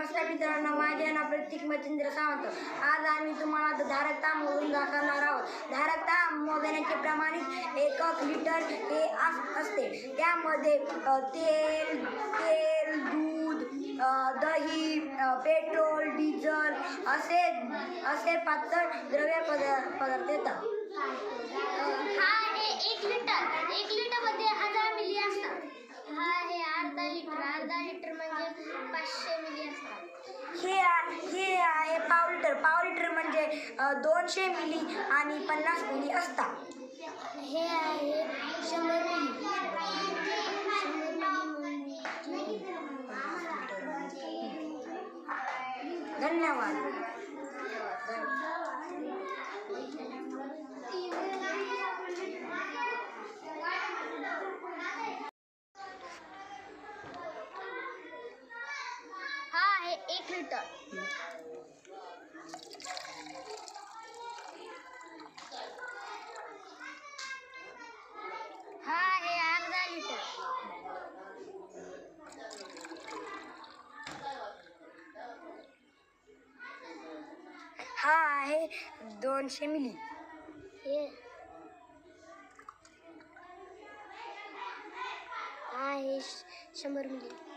नमस्कार मित्रांनो, माझे नाव प्रतीक मच्छिंद्र सावंत. आज आम्ही तुम्हाला धारकता मोजून दाखवणार आहोत. धारकता मोजण्याचे प्रमाणित एकक लिटर हे असते. त्यामध्ये तेल, दूध, दही, पेट्रोल, डिझेल असे पातळ द्रव्य पदार्थ येतात. हा आहे 1 लिटर मध्ये 1000 मिली असतात. हा आहे अर्धा लिटर म्हणजे 500 मिली असतात. हे आहे पाव लिटर म्हणजे 200 मिली आणि 50 मिली असतात. हे आहे 100 मिली. धन्यवाद. हा आहे 1 लिटर. हा आहे अर्धा लिटर. हा आहे 200 मिली. हा आहे 100 मिली.